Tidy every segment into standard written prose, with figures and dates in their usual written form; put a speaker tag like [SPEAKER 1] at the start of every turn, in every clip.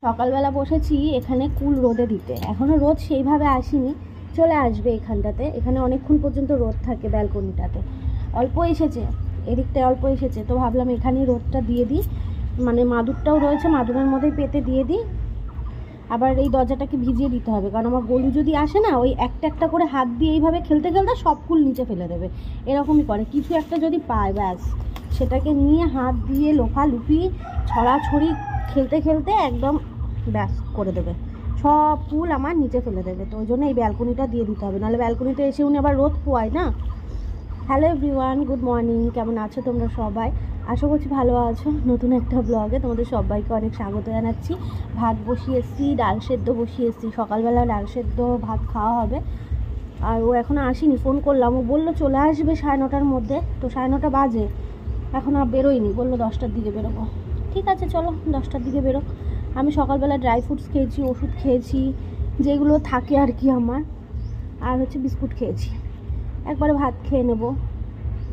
[SPEAKER 1] সকালবেলা বসেছি এখানে কুল রোদে দিতে, এখনও রোদ সেইভাবে আসেনি, চলে আসবে এখানটাতে। এখানে অনেকক্ষণ পর্যন্ত রোদ থাকে, ব্যালকনিটাতে অল্প এসেছে, এদিকটায় অল্প এসেছে, তো ভাবলাম এখানেই রোদটা দিয়ে দিই, মানে মাদুরটাও রয়েছে, মাদুরের মধ্যেই পেতে দিয়ে দিই। আবার এই দরজাটাকে ভিজিয়ে দিতে হবে, কারণ আমার গরু যদি আসে না, ওই একটা একটা করে হাত দিয়ে এইভাবে খেলতে খেলতে সব কুল নিচে ফেলে দেবে, এরকমই করে। কিছু একটা যদি পায় ব্যাস সেটাকে নিয়ে হাত দিয়ে লোফালুপি ছড়াছড়ি খেলতে খেলতে একদম ব্যাস করে দেবে, সব ফুল আমার নিচে ফেলে দেবে। তো ওই জন্য এই ব্যালকনিটা দিয়ে দিতে হবে, নাহলে ব্যালকনিতে এসে উনি আবার রোদ পোয়ায় না। হ্যালো এভরিওয়ান, গুড মর্নিং, কেমন আছো তোমরা সবাই? আশা করছি ভালো আছো। নতুন একটা ব্লগে তোমাদের সবাইকে অনেক স্বাগত জানাচ্ছি। ভাত বসিয়ে এসেছি, ডাল সেদ্ধ বসিয়ে এসেছি, সকালবেলা ডাল সেদ্ধ ভাত খাওয়া হবে। আর ও এখনও আসেনি, ফোন করলাম, ও বললো চলে আসবে 9:30-র মধ্যে, তো 9:30 বাজে, এখন আর বেরোয়নি, বললো 10টার দিকে বেরোবো। ঠিক আছে চলো 10টার দিকে বেরো। আমি সকালবেলা ড্রাই ফ্রুটস খেয়েছি, ওষুধ খেয়েছি, যেগুলো থাকে আর কি আমার, আর হচ্ছে বিস্কুট খেয়েছি, একবারে ভাত খেয়ে নেবো।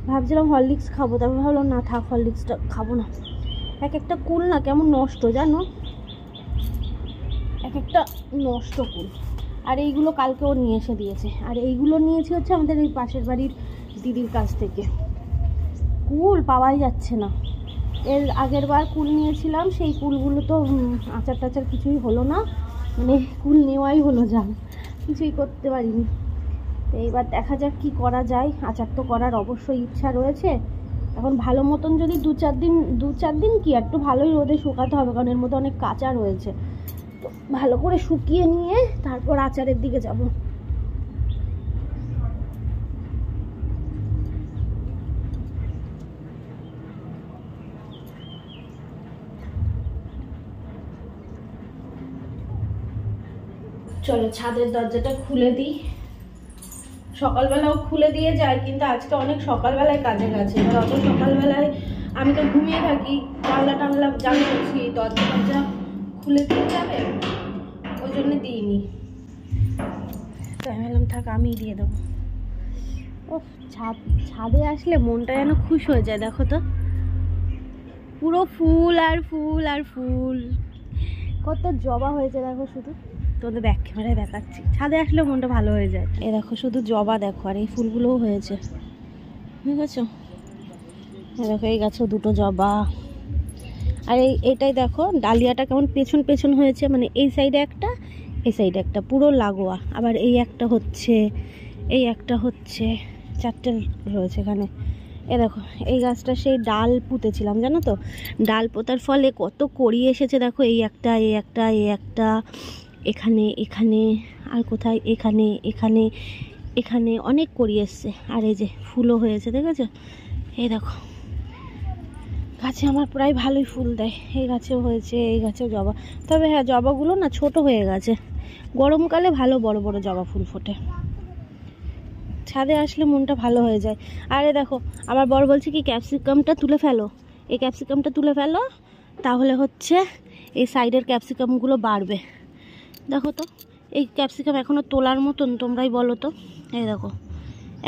[SPEAKER 1] ভাবছিলাম হরলিক্স খাবো, তারপর ভাবলাম না থাক, হরলিক্সটা খাবো না। এক একটা কুল না কেমন নষ্ট জানো, এক একটা নষ্ট কুল। আর এইগুলো কালকেও নিয়ে এসে দিয়েছে, আর এইগুলো নিয়েছি হচ্ছে আমাদের এই পাশের বাড়ির দিদির কাছ থেকে। কুল পাওয়াই যাচ্ছে না। এর আগের বার কুল নিয়েছিলাম, সেই কুলগুলো তো আচার টাচার কিছুই হলো না, মানে কুল নেওয়াই হলো যা, কিছুই করতে পারিনি। তো এইবার দেখা যাক কি করা যায়, আচার তো করার অবশ্যই ইচ্ছা রয়েছে। এখন ভালো মতন যদি দু চার দিন কি একটু ভালোই রোদে শুকাতে হবে, কারণ এর মধ্যে অনেক কাঁচা রয়েছে, তো ভালো করে শুকিয়ে নিয়ে তারপর আচারের দিকে যাব। চলো ছাদের দরজাটা খুলে দিই। সকালবেলাও খুলে দিয়ে যায়, কিন্তু আজকে অনেক সকালবেলায় কাজে গেছে। এবার অত সকালবেলায় আমি তো ঘুমিয়ে থাকি, জানলা টানলা জানিয়েছি, দরজা খুলে দিয়ে যাবে, ওই জন্য দিইনি। তো আমি বললাম থাক আমিই দিয়ে দেবো। ও ছাদে আসলে মনটা যেন খুশ হয়ে যায়, দেখো তো পুরো ফুল আর ফুল আর ফুল, কত জবা হয়েছে দেখো শুধু, তোদের ব্যাক ক্যামেরায় দেখাচ্ছি। ছাদে আসলে মনটা ভালো হয়ে যায়। এ দেখো শুধু জবা দেখো, আর এই ফুলগুলোও হয়েছে, ঠিক আছে। দেখো এই গাছেও দুটো জবা, আর এইটাই দেখো ডালিয়াটা কেমন পেছন পেছন হয়েছে, মানে এই সাইডে একটা, এই সাইডে একটা, পুরো লাগোয়া। আবার এই একটা হচ্ছে, এই একটা হচ্ছে, 4টে রয়েছে এখানে। এ দেখো এই গাছটা সেই ডাল পুঁতেছিলাম জানো তো, ডাল পোতার ফলে কত কড়ি এসেছে দেখো, এই একটা, এই একটা, এই একটা, এখানে এখানে, আর কোথায়, এখানে এখানে এখানে অনেক কড়ি এসছে। আর এই যে ফুলও হয়েছে দেখেছো, এই দেখো গাছে আমার প্রায় ভালোই ফুল দেয়, এই গাছেও হয়েছে, এই গাছেও জবা। তবে হ্যাঁ জবাগুলো না ছোট হয়ে গেছে, গরমকালে ভালো বড় বড় জবা ফুল ফোটে। ছাদে আসলে মনটা ভালো হয়ে যায়। আরে দেখো আমার বর বলছে কি ক্যাপসিকামটা তুলে ফেলো, এই ক্যাপসিকামটা তুলে ফেলো, তাহলে হচ্ছে এই সাইডের ক্যাপসিকামগুলো বাড়বে। দেখো তো এই ক্যাপসিকাম এখনও তোলার মতন, তোমরাই বলো তো। এই দেখো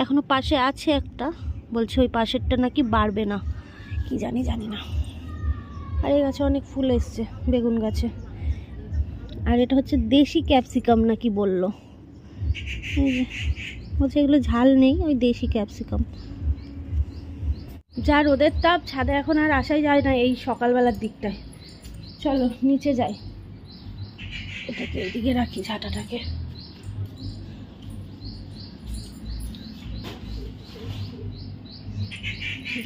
[SPEAKER 1] এখনও পাশে আছে একটা, বলছে ওই পাশেরটা নাকি বাড়বে না, কি জানি না। আর এই গাছে অনেক ফুল এসছে, বেগুন গাছে। আর এটা হচ্ছে দেশি ক্যাপসিকাম নাকি বললো, বলছে এগুলো ঝাল নেই, ওই দেশি ক্যাপসিকাম। যা রোদের তাপ, ছাদে এখন আর আসাই যায় না এই সকালবেলার দিকটায়। চলো নিচে যাই, এটাকে এইদিকে রাখি, ঝাঁটাটাকে।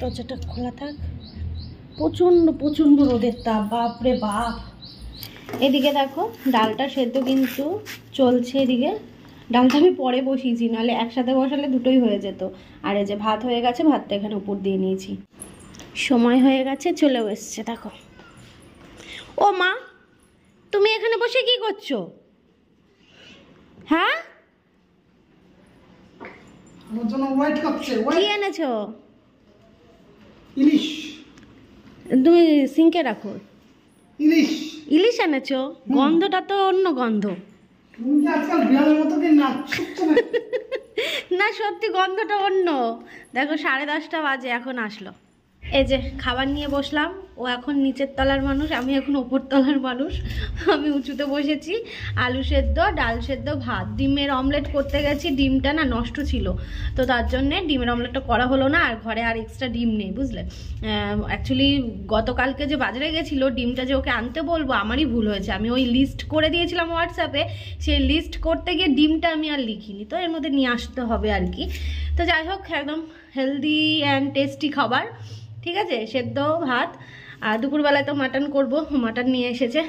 [SPEAKER 1] দরজাটা খোলা থাক, প্রচণ্ড রোদের তাপ, বাপরে বাপ। এদিকে দেখো ডালটা সেদ্ধ কিন্তু চলছে, এদিকে ডালটা আমি পরে বসিয়েছি, নাহলে একসাথে বসালে দুটোই হয়ে যেত। আর এই যে ভাত হয়ে গেছে, ভাতটা এখানে উপর দিয়ে নিয়েছি, সময় হয়ে গেছে, চলেও এসছে। দেখো ও মা, তুমি এখানে বসে কি করছো? হ্যাঁ কি এনেছো?
[SPEAKER 2] ইলিশ।
[SPEAKER 1] তুমি সিঙ্কে রাখো।
[SPEAKER 2] ইলিশ
[SPEAKER 1] ইলিশ এনেছো? গন্ধটা তো অন্য গন্ধ। না সত্যি গন্ধটা অন্য। দেখো 10:30 বাজে, এখন আসলো। এই যে খাবার নিয়ে বসলাম, ও এখন নিচের তলার মানুষ, আমি এখন ওপর তলার মানুষ। আমি উঁচুতে বসেছি। আলু সেদ্ধ, ডাল সেদ্ধ, ভাত। ডিমের অমলেট করতে গেছি, ডিমটা না নষ্ট ছিল, তো তার জন্যে ডিমের অমলেটটা করা হলো না। আর ঘরে আর এক্সট্রা ডিম নেই, বুঝলে। অ্যাকচুয়ালি গতকালকে যে বাজারে গেছিলো, ডিমটা যে ওকে আনতে বলবো আমারই ভুল হয়েছে। আমি ওই লিস্ট করে দিয়েছিলাম হোয়াটসঅ্যাপে, সেই লিস্ট করতে গিয়ে ডিমটা আমি আর লিখিনি, তো এর মধ্যে নিয়ে আসতে হবে আর কি। তো যাই হোক, একদম হেলদি অ্যান্ড টেস্টি খাবার, ঠিক আছে। সেদ্ধ ভাত। আর দুপুরবেলায় তো মাটন করব, মাটন নিয়ে এসেছে।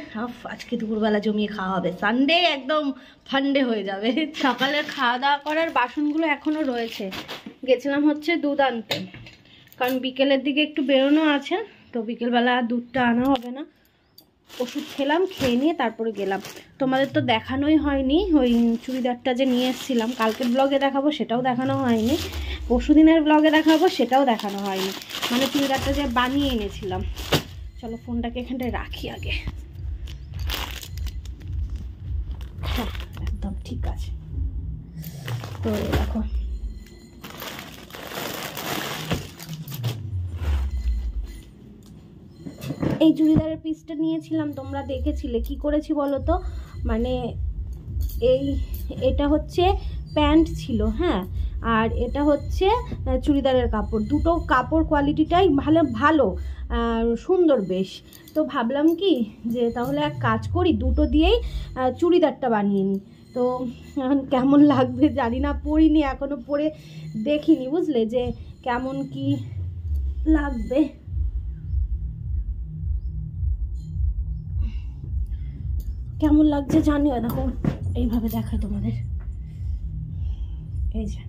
[SPEAKER 1] আজকে দুপুরবেলা জমিয়ে খাওয়া হবে, সানডে একদম ফান্ডে হয়ে যাবে। সকালে খাওয়া দাওয়া করার বাসনগুলো এখনও রয়েছে। গেছিলাম হচ্ছে দুধ আনতে, কারণ বিকেলের দিকে একটু বেরোনো আছে, তো বিকেলবেলা দুধটা আনা হবে না। ওষুধ খেলাম, খেয়ে নিয়ে তারপরে গেলাম। তোমাদের তো দেখানোই হয়নি ওই চুড়িদারটা যে নিয়ে এসেছিলাম, কালকের ব্লগে দেখাবো সেটাও দেখানো হয়নি, পরশুদিনের ব্লগে দেখাবো সেটাও দেখানো হয়নি, মানে চুড়িদারটা যে বানিয়ে এনেছিলাম। চলো ফোনটাকে এখানটায় রাখি আগে। হ্যাঁ একদম ঠিক আছে। তো দেখো, এই চুড়িদারের পিসটা নিয়েছিলাম, তোমরা দেখেছিলে কি করেছি বলো তো। মানে এটা হচ্ছে প্যান্ট ছিল, হ্যাঁ, আর এটা হচ্ছে চুড়িদারের কাপড়। দুটো কাপড় কোয়ালিটিটাই ভালো আর সুন্দর বেশ। তো ভাবলাম কি যে তাহলে এক কাজ করি, দুটো দিয়েই চুড়িদারটা বানিয়ে নিই। তো এখন কেমন লাগবে জানি না, পরিনি এখনো, পরে দেখিনি, বুঝলে, যে কেমন কি লাগবে। কেমন লাগছে জানিও। দেখো এইভাবে দেখায় তোমাদের, এই যে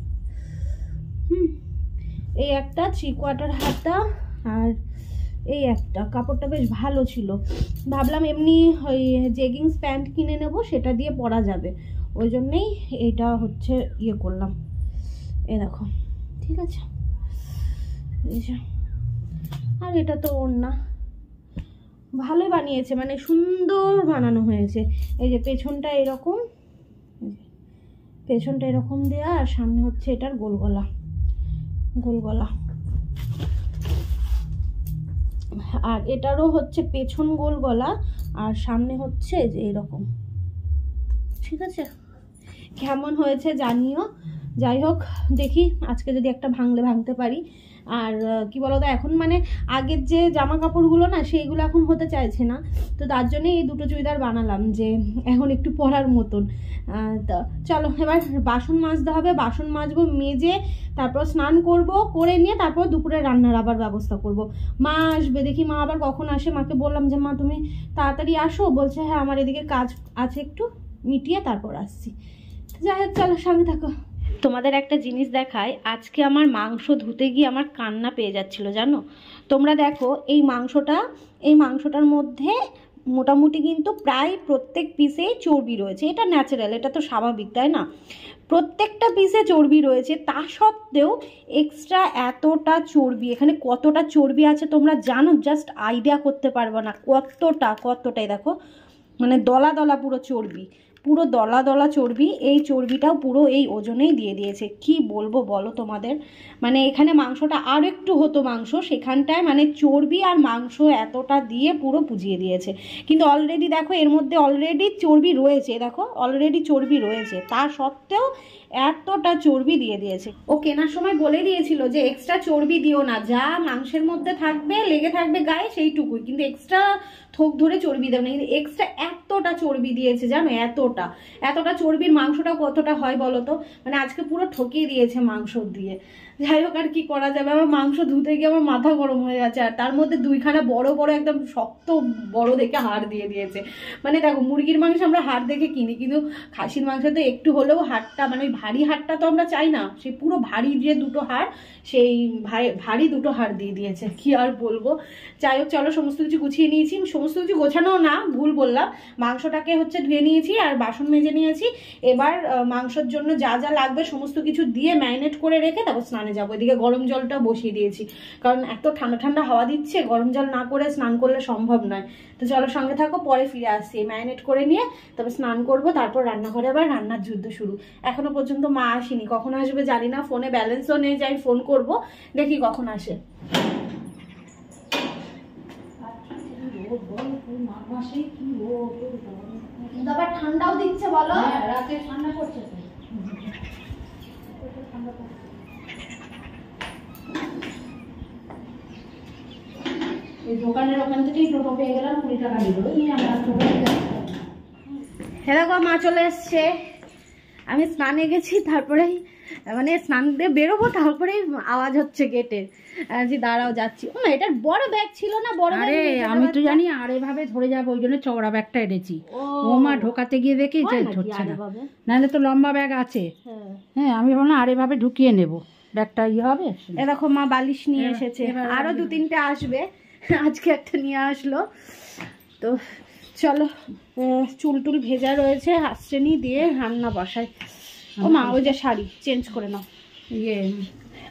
[SPEAKER 1] এই একটা 3/4 হাতা, আর এই একটা কাপড়টা বেশ ভালো ছিল। ভাবলাম এমনি ওই জেগিংস প্যান্ট কিনে নেব, সেটা দিয়ে পরা যাবে, ওই জন্যেই এটা হচ্ছে ইয়ে করলাম। এই দেখো, ঠিক আছে। এই যে, আর এটা তো ওড়না, ভালোই বানিয়েছে, মানে সুন্দর বানানো হয়েছে। এই যে পেছনটা এরকম, পেছনটা এরকম দেয়া, আর সামনে হচ্ছে এটার গোল গলা, আর এটারও হচ্ছে পেছন গোল গলা, আর সামনে হচ্ছে যে এরকম, ঠিক আছে। কেমন হয়েছে জানিও। যাই হোক, দেখি আজকে যদি একটা ভাঙতে পারি। আর কি বলতো, এখন মানে আগের যে জামা কাপড়গুলো না, সেইগুলো এখন হতে চাইছে না, তো তার জন্যে এই দুটো চুড়িদার বানালাম, যে এখন একটু পরার মতন। তো চলো এবার বাসন মাজতে হবে, বাসন মাজবো, মেজে তারপর স্নান করব, করে নিয়ে তারপর দুপুরে রান্নার আবার ব্যবস্থা করব। মা আসবে, দেখি মা আবার কখন আসে। মাকে বললাম যে মা তুমি তাড়াতাড়ি আসো, বলছে হ্যাঁ আমার এদিকে কাজ আছে, একটু মিটিয়ে তারপর আসছি। যাই হোক চলো, সঙ্গে থাকো। তোমাদের একটা জিনিস দেখায়, আজকে আমার মাংস ধুতে গিয়ে আমার কান্না পেয়ে যাচ্ছিল, জানো। তোমরা দেখো এই মাংসটার মধ্যে মোটামুটি কিন্তু প্রায় প্রত্যেক পিসেই চর্বি রয়েছে। এটা ন্যাচারাল, এটা তো স্বাভাবিক, তাই না। প্রত্যেকটা পিসে চর্বি রয়েছে, তা সত্ত্বেও এক্সট্রা এতটা চর্বি। এখানে কতটা চর্বি আছে তোমরা জানো, জাস্ট আইডিয়া করতে পারবে না কতটাই। দেখো মানে দলা দলা পুরো চর্বি, পুরো দলা দলা চর্বি। এই চর্বিটাও পুরো এই ওজনেই দিয়ে দিয়েছে। কি বলবো বলো তোমাদের, মানে এখানে মাংসটা আর একটু হতো মাংস, সেখানটায় মানে চর্বি আর মাংস এতটা দিয়ে পুরো পুজিয়ে দিয়েছে। কিন্তু অলরেডি দেখো এর মধ্যে অলরেডি চর্বি রয়েছে, দেখো অলরেডি চর্বি রয়েছে, তা সত্ত্বেও এতটা চর্বি দিয়ে দিয়েছে। ও কেনার সময় বলে দিয়েছিল যে এক্সট্রা চর্বি দিও না, যা মাংসের মধ্যে থাকবে লেগে থাকবে গায়ে সেইটুকুই, কিন্তু এক্সট্রা থোক ধরে চর্বি দেবে না। কিন্তু এক্সট্রা এতটা চর্বি দিয়েছে জানো, এতটা চর্বির মাংসটা কতটা হয় বলো তো। মানে আজকে পুরো ঠকিয়ে দিয়েছে মাংস দিয়ে। যাই হোক, আর কি করা যাবে, আমার মাংস ধুতে গিয়ে আমার মাথা গরম হয়ে গেছে। আর তার মধ্যে দুইখানা বড় বড় একদম শক্ত বড় দেখে হাড় দিয়ে দিয়েছে। মানে দেখো মুরগির মাংস আমরা হাড় দেখে কিনি, কিন্তু খাসির মাংস তো একটু হলেও হাড়টা, মানে ওই ভারী হাড়টা তো আমরা চাই না, সেই পুরো ভারী যে দুটো হাড়, সেই ভারী দুটো হাড় দিয়ে দিয়েছে। কি আর বলবো। যাই হোক চলো, সমস্ত কিছু গুছিয়ে নিয়েছি, সমস্ত কিছু গোছানো না, ভুল বললাম। মাংসটাকে হচ্ছে ধুয়ে নিয়েছি আর বাসন মেজে নিয়েছি। এবার মাংসের জন্য যা যা লাগবে সমস্ত কিছু দিয়ে ম্যারিনেট করে রেখে তারপর স্নানে যাবো। এদিকে গরম জলটা বসিয়ে দিয়েছি, কারণ এত ঠান্ডা ঠান্ডা হাওয়া দিচ্ছে, গরম জল না করে স্নান করলে সম্ভব নয়। তো চলো সঙ্গে থাকো, পরে ফিরে আসছি। ম্যারিনেট করে নিয়ে তারপর স্নান করবো, তারপর রান্নাঘরে আবার রান্নার যুদ্ধ শুরু। এখনো পর্যন্ত মা আসেনি, কখন আসবে জানি না, ফোনে ব্যালেন্সও নেই যে আমি ফোন করবো, দেখি কখন আসে।
[SPEAKER 2] মাঘ মাসে কি
[SPEAKER 1] কিন্তু আবার ঠান্ডাও দিচ্ছে বলো।
[SPEAKER 2] রাতে ঠান্ডা পড়ছে তো। ঠান্ডা পড়ছে। এই দোকানের ওখান থেকেই টোটো পেয়ে গেলাম, 20 টাকা নিল।
[SPEAKER 1] দেখো মা চলে এসছে। আমি স্নানে গেছি, তারপরে মানে স্নান দিয়ে বেরোবো, তারপরে আওয়াজ হচ্ছে গেটের। যে দাঁড়াও যাচ্ছি। এটার বড় ব্যাগ ছিল না? বড় ব্যাগ
[SPEAKER 2] আমি তো জানি আর এভাবে ধরে যাবো, ওই জন্য চওড়া ব্যাগটা এনেছি। ও মা ঢোকাতে গিয়ে দেখি যে ধরছে না, নাহলে তো লম্বা ব্যাগ আছে। হ্যাঁ আমি ভাবলাম আর এভাবে ঢুকিয়ে নেবো, ব্যাগটা ইয়ে হবে।
[SPEAKER 1] এ দেখো মা বালিশ নিয়ে এসেছে, আরো 2-3টে আসবে, আজকে একটা নিয়ে আসলো। তো চলো, চুল টুল ভেজা রয়েছে, হাসছেনি দিয়ে রান্না বসাই। ও মা ওই যে শাড়ি চেঞ্জ করে নাও।
[SPEAKER 2] ইয়ে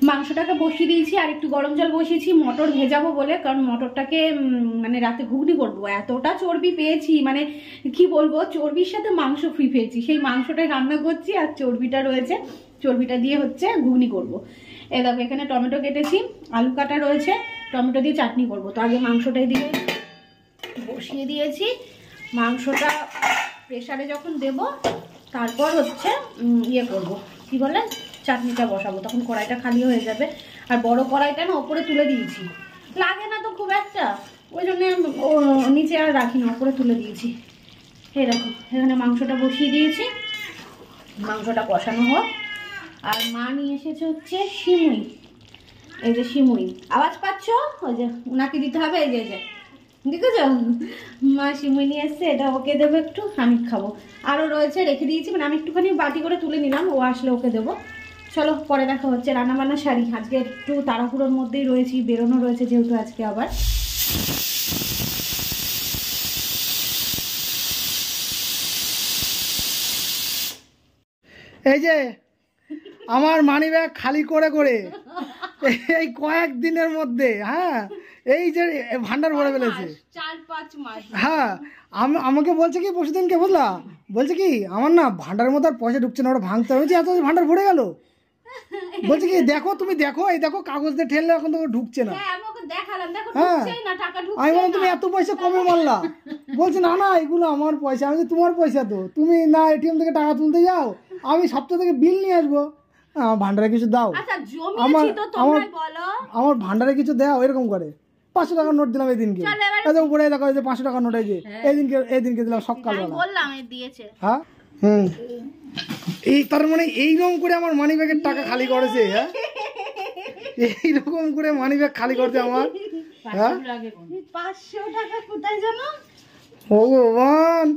[SPEAKER 1] মাংসটাকে বসিয়ে দিয়েছি, আর একটু গরম জল বসিয়েছি মটর ভেজাবো বলে, কারণ মটরটাকে মানে রাতে ঘুগনি করবো। এতটা চর্বি পেয়েছি, মানে কি বলবো, চর্বির সাথে মাংস ফ্রি পেয়েছি, সেই মাংসটাই রান্না করছি, আর চর্বিটা রয়েছে, চর্বিটা দিয়ে হচ্ছে ঘুগনি করবো। এ দেখো এখানে টমেটো কেটেছি, আলু কাটা রয়েছে, টমেটো দিয়ে চাটনি করবো। তো আগে মাংসটাই দিয়ে বসিয়ে দিয়েছি। মাংসটা প্রেসারে যখন দেব, তারপর হচ্ছে ইয়ে করব, কি বলে, চাটনিটা বসাবো। তখন কড়াইটা খালি হয়ে যাবে। আর বড় কড়াইটা না ওপরে তুলে দিয়েছি, লাগে না তো খুব একটা, ওই জন্য নিচে আর রাখি না, ওপরে তুলে দিয়েছি। এরকম এখানে মাংসটা বসিয়ে দিয়েছি, মাংসটা কষানো হোক। আর মা নিয়ে এসেছে হচ্ছে শিমুই, এই যে শিমুই, আওয়াজ পাচ্ছ? ওই যে ওনাকে দিতে হবে, এই যে দেখেছ মা শিমুই নিয়ে এসছে, এটা ওকে দেবো একটু, আমি খাবো। আরও রয়েছে রেখে দিয়েছি, মানে আমি একটুখানি বাটি করে তুলে নিলাম, ও আসলে ওকে দেবো। চলো পরে দেখা হচ্ছে। রান্নাবান্না শাড়ি আজকে একটু তাড়াহুড়োর মধ্যেই রয়েছি, বেরোনো রয়েছে যেহেতু আজকে আবার।
[SPEAKER 3] এই যে আমার মানি ব্যাগ খালি করে করে এই কয়েকদিনের মধ্যে, হ্যাঁ এই যে ভান্ডার ভরে ফেলেছে,
[SPEAKER 1] 4-5 মাস।
[SPEAKER 3] হ্যাঁ আমাকে বলছে কি পরশুদিনকে, বুঝলা, বলছে কি আমার না ভান্ডারের মধ্যে আর পয়সা ঢুকছে না, ওটা ভাঙতে হবে। এত ভান্ডার ভরে গেল, বলছে কি দেখো তুমি দেখো, এই দেখো কাগজ দিয়ে ঠেললে এখন তো ঢুকছে না।
[SPEAKER 1] হ্যাঁ
[SPEAKER 3] আমি বললাম তুমি এত পয়সা কমে মারলা? বলছে না না এগুলো আমার পয়সা। আমি তোমার পয়সা তো, তুমি না এটিএম থেকে টাকা তুলতে যাও, আমি সপ্তাহ থেকে বিল নিয়ে আসবো, আমার ভান্ডারে কিছু দাও, আমার ভান্ডারে কিছু দাও। এরকম করে 500 টাকার নোট দিলাম এদিনকে, উপরে দেখো 500 টাকার নোট, এই যে এদিনকে দিলাম সকালবেলা। হ্যাঁ এই তার মানে এইরকম করে আমার মানি ব্যাগের টাকা খালি করেছে। হ্যাঁ এইরকম করে মানি ব্যাগ খালি করছে আমার। হ্যাঁ
[SPEAKER 1] 500 টাকা কোথায় জানো?
[SPEAKER 3] ভগবান,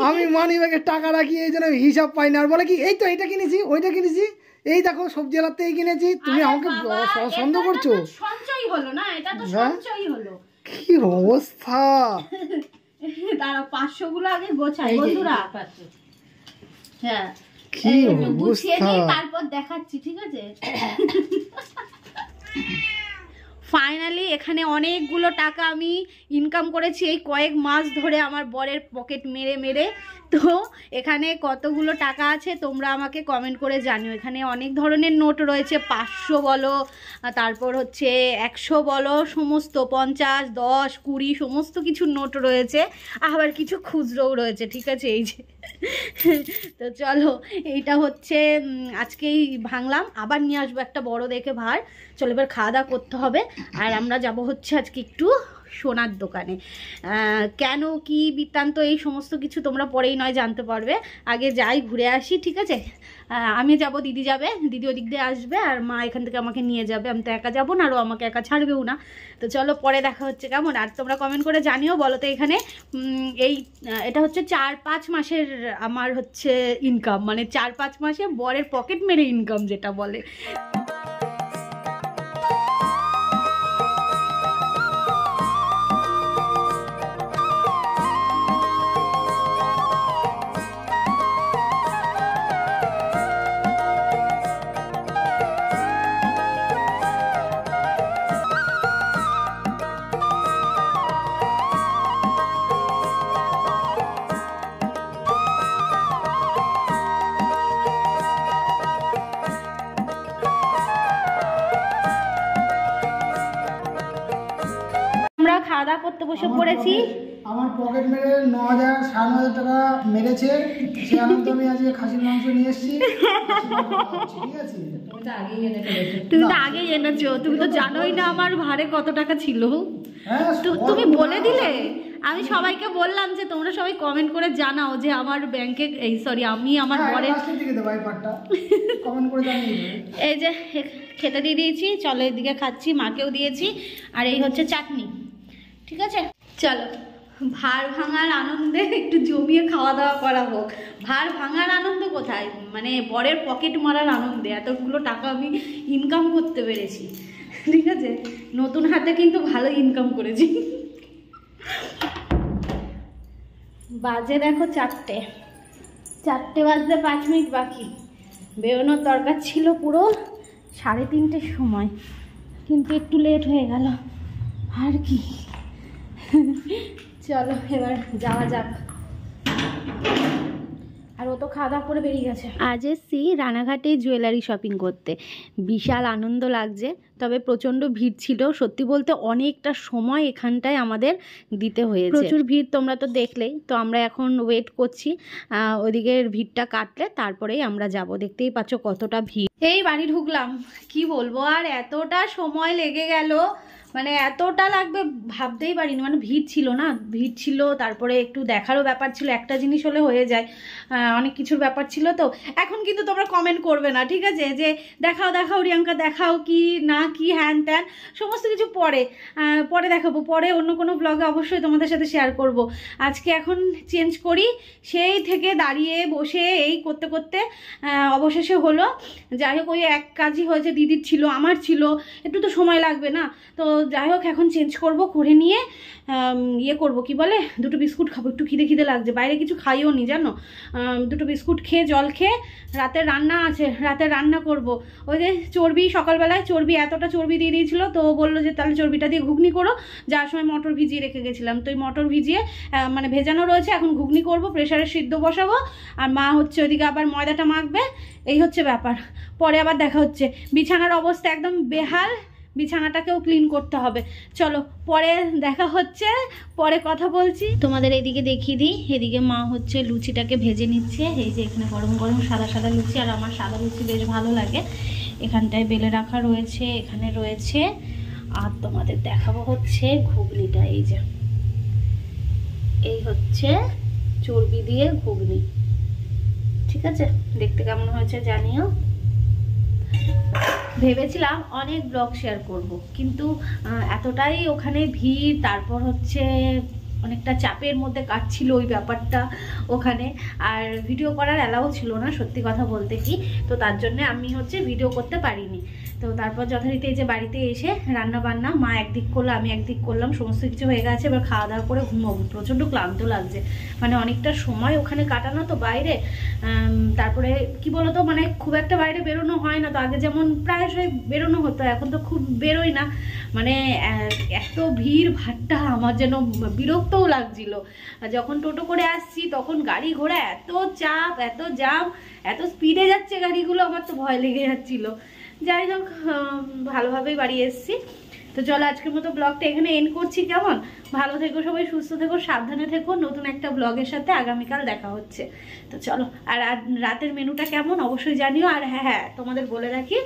[SPEAKER 3] আমি মানি ব্যাগের টাকা রাখি, এই জন্য আমি হিসাব পাই না। আর বলে কি এই তো এটা কিনেছি, ওইটা কিনেছি, এই দেখো সবজি আলাতে এই কিনেছি, তুমি আমাকে সন্দেহ করছো।
[SPEAKER 1] সঞ্চয় হলো না, এটা তো সঞ্চয় হলো।
[SPEAKER 3] কি অবস্থা!
[SPEAKER 1] দাঁড়াও 500 গুলো আগে গোছাই বন্ধুরা। হ্যাঁ
[SPEAKER 3] কি অবস্থা,
[SPEAKER 1] তারপর দেখাচ্ছি, ঠিক আছে? ফাইনালি এখানে অনেকগুলো টাকা আমি ইনকাম করেছি এই কয়েক মাস ধরে, আমার বরের পকেট মেরে মেরে। তো এখানে কতগুলো টাকা আছে তোমরা আমাকে কমেন্ট করে জানিও। এখানে অনেক ধরনের নোট রয়েছে, 500 বলো, তারপর হচ্ছে 100 বলো, সমস্ত 50, 10, 20 সমস্ত কিছু নোট রয়েছে, আবার কিছু খুচরোও রয়েছে, ঠিক আছে? এই যে তো চলো, এইটা হচ্ছে আজকেই ভাঙলাম, আবার নিয়ে আসবো একটা বড় দেখে ভার। চলো এবার খাওয়া দাওয়া করতে হবে। আর আমরা যাব হচ্ছে আজকে একটু সোনার দোকানে। কেন কি বৃত্তান্ত এই সমস্ত কিছু তোমরা পরেই নয় জানতে পারবে, আগে যাই ঘুরে আসি, ঠিক আছে? আমি যাব, দিদি যাবে, দিদি ওদিক দিয়ে আসবে, আর মা এখান থেকে আমাকে নিয়ে যাবে। আমি তো একা যাবো না, আরও আমাকে একা ছাড়বেও না। তো চলো পরে দেখা হচ্ছে, কেমন? আর তোমরা কমেন্ট করে জানিও, বলো তো এখানে এটা হচ্ছে 4-5 মাসের আমার হচ্ছে ইনকাম, মানে 4-5 মাসে বরের পকেট মেরে ইনকাম যেটা বলে। খাওয়া দাওয়া করতে বসে পড়েছি।
[SPEAKER 3] আমার পকেট মেরে 9,000 9,500 টাকা মেরেছে, সে আনন্দ আমি আজকে খাসির মাংস নিয়ে এসেছি। ঠিক আছে,
[SPEAKER 1] তুমি তো আগেই এনেছো, তুমি তো জানোই না আমার ভাড়ে কত টাকা ছিল। তুমি বলে দিলে, আমি সবাইকে বললাম যে তোমরা সবাই কমেন্ট করে জানাও যে আমার ব্যাংকে আমি আমার বরের এই যে খেতে দিয়ে দিয়েছি, চলো এদিকে খাচ্ছি, মাকেও দিয়েছি। আর এই হচ্ছে চাটনি, ঠিক আছে। চলো ভার ভাঙার আনন্দে একটু জমিয়ে খাওয়া দাওয়া করা হোক। ভার ভাঙার আনন্দ কোথায়, মানে বরের পকেট মারার আনন্দে এতগুলো টাকা আমি ইনকাম করতে পেরেছি, ঠিক আছে। নতুন হাতে কিন্তু ভালো ইনকাম করেছি। বাজে দেখো 4টে বাজতে 5 মিনিট বাকি। বেরোনোর দরকার ছিল পুরো 3:30 সময়, কিন্তু একটু লেট হয়ে গেল, আর কি। চলো এবার যাওয়া যাক। আর ও তো খাওয়া দাওয়া করে বেরিয়ে গেছে। আজ এসছি রানাঘাটে জুয়েলারি শপিং করতে, বিশাল আনন্দ লাগছে। তবে প্রচণ্ড ভিড় ছিল, সত্যি বলতে অনেকটা সময় এখানটায় আমাদের দিতে হয়েছে, প্রচুর ভিড়, তোমরা তো দেখলেই। তো আমরা এখন ওয়েট করছি ওইদিকের ভিড়টা কাটলে তারপরেই আমরা যাব। দেখতেই পাচ্ছ কতটা ভিড়। এই বাড়ি ঢুকলাম, কি বলবো, আর এতটা সময় লেগে গেল, মানে এতটা লাগবে ভাবতেই পারিনি। মানে ভিড় ছিল না, ভিড় ছিল, তারপরে একটু দেখারও ব্যাপার ছিল, একটা জিনিস হলে হয়ে যায়, অনেক কিছুর ব্যাপার ছিল। তো এখন কিন্তু তোমরা কমেন্ট করবে না, ঠিক আছে, যে দেখাও দেখাও রিয়াঙ্কা, দেখাও কি না কি হ্যান ত্যান, সমস্ত কিছু পরে দেখাবো, পরে অন্য কোনো ব্লগে অবশ্যই তোমাদের সাথে শেয়ার করব। আজকে এখন চেঞ্জ করি, সেই থেকে দাঁড়িয়ে বসে এই করতে করতে অবশেষে হলো। যাই হোক, ওই এক কাজই হয়েছে, দিদির ছিল, আমার ছিল, একটু তো সময় লাগবে না। তো যাই হোক, এখন চেঞ্জ করব, করে নিয়ে করবো, কি বলে, 2টো বিস্কুট খাবো, একটু খিদে লাগছে, বাইরে কিছু খাইও নি জানো। 2টো বিস্কুট খেয়ে জল খেয়ে, রাতের রান্না আছে, রাতে রান্না করব। ওই যে চর্বি, সকালবেলায় চর্বি, এতটা চর্বি দিয়ে দিয়েছিল, তো ও বললো যে তাহলে চর্বিটা দিয়ে ঘুগনি করো। যাওয়ার সময় মটর ভিজিয়ে রেখে গেছিলাম, তো এই মটর ভিজিয়ে মানে ভেজানো রয়েছে, এখন ঘুগনি করব, প্রেসারে সিদ্ধ বসাবো। আর মা হচ্ছে ওইদিকে আবার ময়দাটা মাখবে, এই হচ্ছে ব্যাপার। পরে আবার দেখা হচ্ছে। বিছানার অবস্থা একদম বেহাল, বিছানাটাকেও ক্লিন করতে হবে। চলো পরে দেখা হচ্ছে, পরে কথা বলছি। তোমাদের এদিকে দেখিয়ে দিই, এদিকে মা হচ্ছে লুচিটাকে ভেজে নিচ্ছে। এই যে এখানে গরম গরম সাদা সাদা লুচি, আর আমার সাদা লুচি বেশ ভালো লাগে। এখানটায় বেলে রাখা রয়েছে, এখানে রয়েছে। আর তোমাদের দেখাবো হচ্ছে ঘুগনিটা, এই হচ্ছে চর্বি দিয়ে ঘুগনি, ঠিক আছে। দেখতে কেমন হয়েছে জানিও। ভেবেছিলাম অনেক ব্লগ শেয়ার করব, কিন্তু এতটাই ওখানে ভিড়, তারপর হচ্ছে অনেকটা চাপের মধ্যে কাটছিল ওই ব্যাপারটা ওখানে, আর ভিডিও করার অ্যালাউ ছিল না, সত্যি কথা বলতে কি। তো তার জন্য আমি হচ্ছে ভিডিও করতে পারিনি। তো তারপর যথারীতি এই যে বাড়িতে এসে রান্না বান্না, মা একদিক করলো, আমি একদিক করলাম, সমস্ত কিছু হয়ে গেছে। এবার খাওয়া দাওয়া করে ঘুমাবো, প্রচণ্ড ক্লান্ত লাগছে, মানে অনেকটা সময় ওখানে কাটানো তো বাইরে। তারপরে কি বলতো, মানে খুব একটা বাইরে বেরোনো হয় না তো, আগে যেমন প্রায়শই বেরোনো হতো, এখন তো খুব বেরোই না। মানে এত ভিড় ভাট্টা, আমার যেন বিরক্তও লাগছিল। যখন টোটো করে আসছি তখন গাড়ি ঘোড়া এত চাপ, এত জাম, এত স্পিডে যাচ্ছে গাড়িগুলো, আমার তো ভয় লেগে যাচ্ছিল। যাই হোক, ভালোভাবেই বাড়ি এসেছি। তো চলো আজকের মতো ব্লগটা এখানে এন্ড করছি। কেমন, ভালো থেকো সবাই, সুস্থ থেকো, সাবধানে থেকো। নতুন একটা ব্লগের সাথে আগামীকাল দেখা হচ্ছে। তো চলো, আর রাতের মেনুটা কেমন অবশ্যই জানিও। আর হ্যাঁ, তোমাদের বলে রাখি,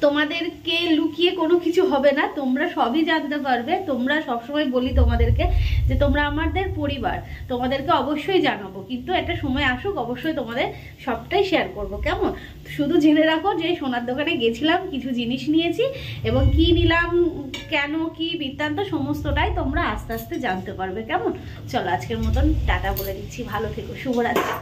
[SPEAKER 1] তোমাদেরকে লুকিয়ে কোনো কিছু হবে না, তোমরা সবই জানতে পারবে। তোমরা সবসময় বলি তোমাদেরকে যে তোমরা আমাদের পরিবার, তোমাদেরকে অবশ্যই জানাবো, কিন্তু একটা সময় আসুক, অবশ্যই তোমাদের সবটাই শেয়ার করব। কেমন, শুধু জেনে রাখো যে সোনার দোকানে গেছিলাম, কিছু জিনিস নিয়েছি, এবং কি নিলাম, কেন, কি বৃত্তান্ত, সমস্তটাই তোমরা আস্তে আস্তে জানতে পারবে। কেমন, চলো আজকের মতন টাটা বলে দিচ্ছি, ভালো থেকো, শুভরাত্রি।